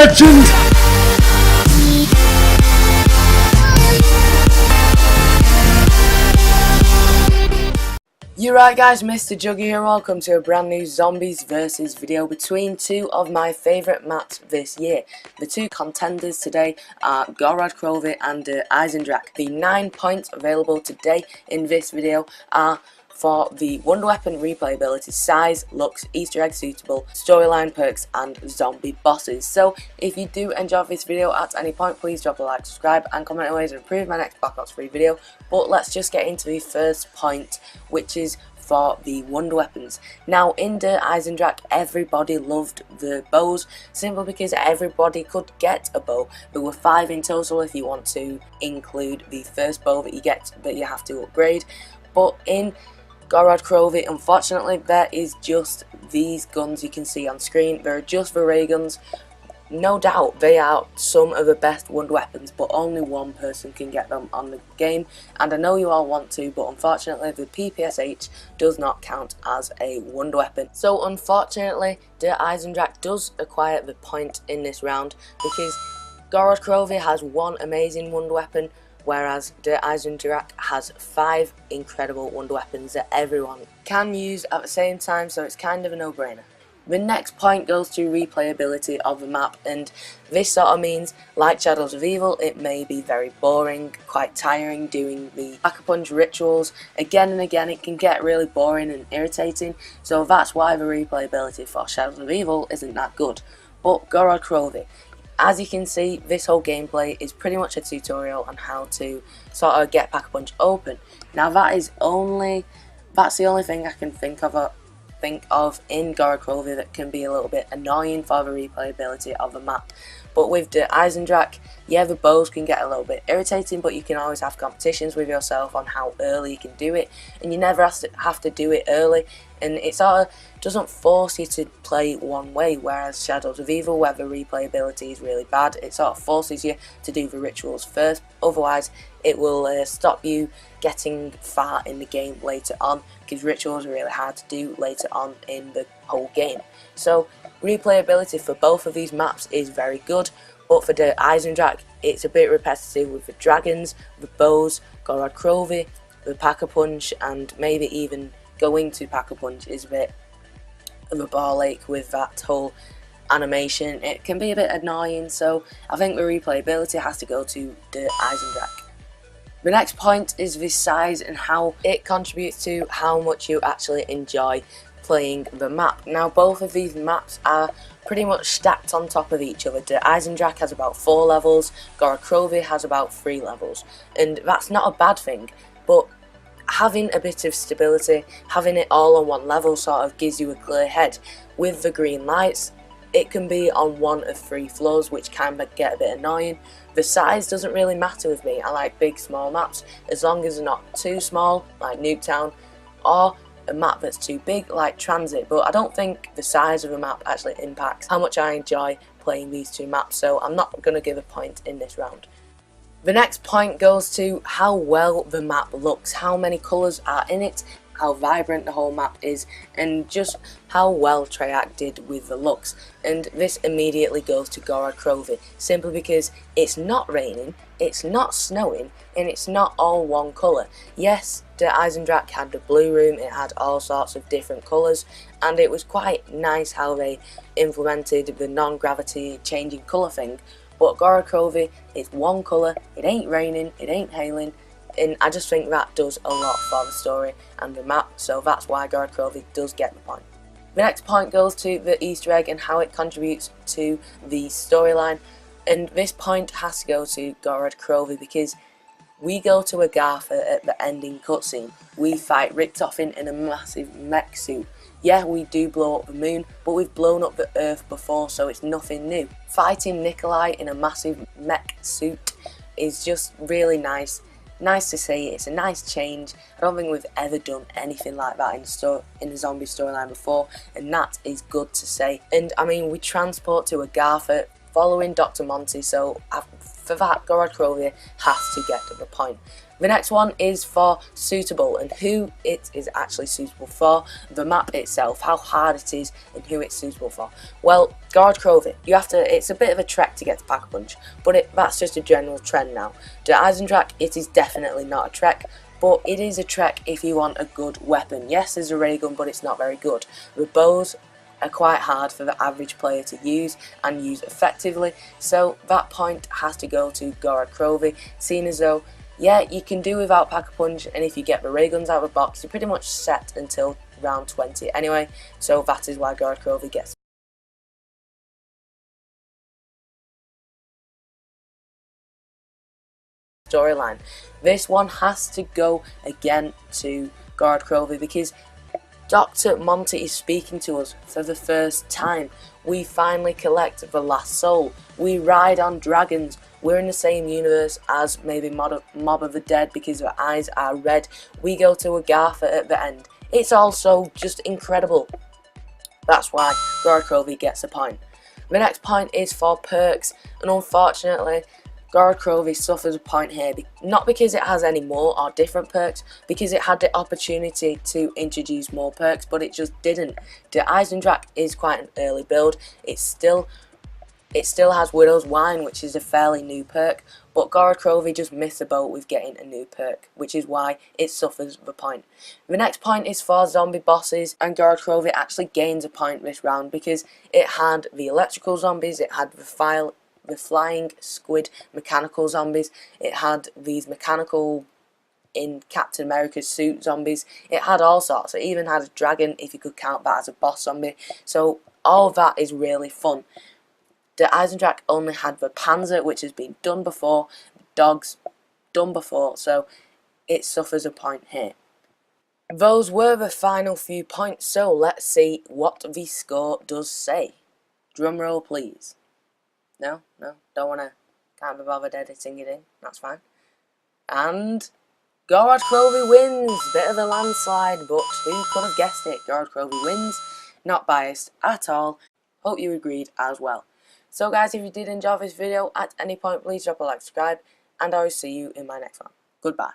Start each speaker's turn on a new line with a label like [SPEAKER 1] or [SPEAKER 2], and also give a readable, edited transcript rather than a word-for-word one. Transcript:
[SPEAKER 1] legend! You right guys, Mr. Juggy here, welcome to a brand new Zombies vs video between two of my favourite maps this year. The two contenders today are Gorod Krovi and Eisendrache. The 9 points available today in this video are for the Wonder Weapon replayability, size, looks, Easter egg suitable, storyline perks and zombie bosses. So if you do enjoy this video at any point, please drop a like, subscribe and comment on ways to improve my next Black Ops 3 video. But let's just get into the first point, which is for the Wonder Weapons. Now in the Eisendrache, everybody loved the bows, simply because everybody could get a bow. There were 5 in total if you want to include the first bow that you get that you have to upgrade. But in Gorod Krovi, unfortunately, there is just these guns you can see on screen. They're just the ray guns. No doubt they are some of the best wonder weapons, but only one person can get them on the game, and I know you all want to, but unfortunately the PPSH does not count as a wonder weapon. So unfortunately the Eisendrache does acquire the point in this round, because Gorod Krovi has one amazing wonder weapon, whereas the Eisendrache has 5 incredible wonder weapons that everyone can use at the same time, so it's kind of a no-brainer. The next point goes to replayability of the map, and this sort of means, like Shadows of Evil, it may be very boring, quite tiring doing the Pack-a-Punch rituals again and again. It can get really boring and irritating, so that's why the replayability for Shadows of Evil isn't that good. But Gorod Krovi, as you can see, this whole gameplay is pretty much a tutorial on how to sort of get Pack-a-Punch open. Now that's the only thing I can think of in Gorod Krovi that can be a little bit annoying for the replayability of the map. But with the Eisendrache, yeah, the bows can get a little bit irritating, but you can always have competitions with yourself on how early you can do it, and you never have to do it early, and it sort of doesn't force you to play one way, whereas Shadows of Evil, where the replayability is really bad, it sort of forces you to do the rituals first, otherwise it will stop you getting far in the game later on, because rituals are really hard to do later on in the whole game. So replayability for both of these maps is very good, but for the Eisendrache it's a bit repetitive with the dragons, the bows, Gorod Krovi, the Pack-a-Punch, and maybe even going to Pack-a-Punch is a bit of a ball ache with that whole animation. It can be a bit annoying, so I think the replayability has to go to the Eisendrache. The next point is the size and how it contributes to how much you actually enjoy playing the map. Now both of these maps are pretty much stacked on top of each other. The Eisendrache has about 4 levels, Gorod Krovi has about 3 levels, and that's not a bad thing, but having a bit of stability, having it all on one level sort of gives you a clear head. With the green lights, it can be on one of 3 floors, which can get a bit annoying. The size doesn't really matter with me. I like big, small maps, as long as they're not too small, like Nuketown, or a map that's too big, like Transit. But I don't think the size of a map actually impacts how much I enjoy playing these two maps, so I'm not going to give a point in this round. The next point goes to how well the map looks, how many colours are in it, how vibrant the whole map is, and just how well Treyarch did with the looks. And this immediately goes to Gorod Krovi, simply because it's not raining, it's not snowing, and it's not all one colour. Yes, the Eisendrache had the blue room, it had all sorts of different colours, and it was quite nice how they implemented the non-gravity changing colour thing. But Gorod Krovi, it's one colour, it ain't raining, it ain't hailing, and I just think that does a lot for the story and the map, so that's why Gorod Krovi does get the point. The next point goes to the Easter egg and how it contributes to the storyline, and this point has to go to Gorod Krovi because we go to Agartha at the ending cutscene. We fight Richtofen in a massive mech suit. Yeah, we do blow up the moon, but we've blown up the Earth before, so it's nothing new. Fighting Nikolai in a massive mech suit is just really nice. Nice to see. It's a nice change. I don't think we've ever done anything like that in the zombie storyline before, and that is good to say. And I mean, we transport to Agartha following Dr. Monty, so for that, Gorod Krovi has to get to the point. The next one is for suitable, and who it is actually suitable for, the map itself, how hard it is, and who it's suitable for. Well, Gorod Krovi, it's a bit of a trek to get to Pack-a-Punch, but that's just a general trend now. To Eisendrache, it is definitely not a trek, but it is a trek if you want a good weapon. Yes, there's a ray gun, but it's not very good. The bows are quite hard for the average player to use and use effectively, so that point has to go to Gorod Krovi, seeing as though, yeah, you can do without Pack-a-Punch, and if you get the ray guns out of the box, you're pretty much set until round 20 anyway, so that is why Gorod Krovi gets storyline. This one has to go again to Gorod Krovi because Dr. Monty is speaking to us for the first time. We finally collect the last soul. We ride on dragons. We're in the same universe as maybe Mob of the Dead because their eyes are red. We go to Agartha at the end. It's also just incredible. That's why Gorod Krovi gets a point. The next point is for perks, and unfortunately Gorod Krovi suffers a point here, not because it has any more or different perks, because it had the opportunity to introduce more perks, but it just didn't. The Eisendrache is quite an early build. It still has Widow's Wine, which is a fairly new perk, but Gorod Krovi just missed the boat with getting a new perk, which is why it suffers the point. The next point is for zombie bosses, and Gorod Krovi actually gains a point this round because it had the electrical zombies, it had the flying squid mechanical zombies, it had these mechanical in Captain America's suit zombies, it had all sorts. It even had a dragon, if you could count that as a boss zombie, so all of that is really fun. The Eisendrache only had the Panzer, which has been done before, dogs done before, so it suffers a point here. Those were the final few points, so let's see what the score does say. Drum roll please. No, can't be bothered editing it in, that's fine. And Gorod Krovi wins, bit of a landslide, but who could have guessed it? Gorod Krovi wins, not biased at all, hope you agreed as well. So guys, if you did enjoy this video at any point, please drop a like, subscribe, and I will see you in my next one. Goodbye.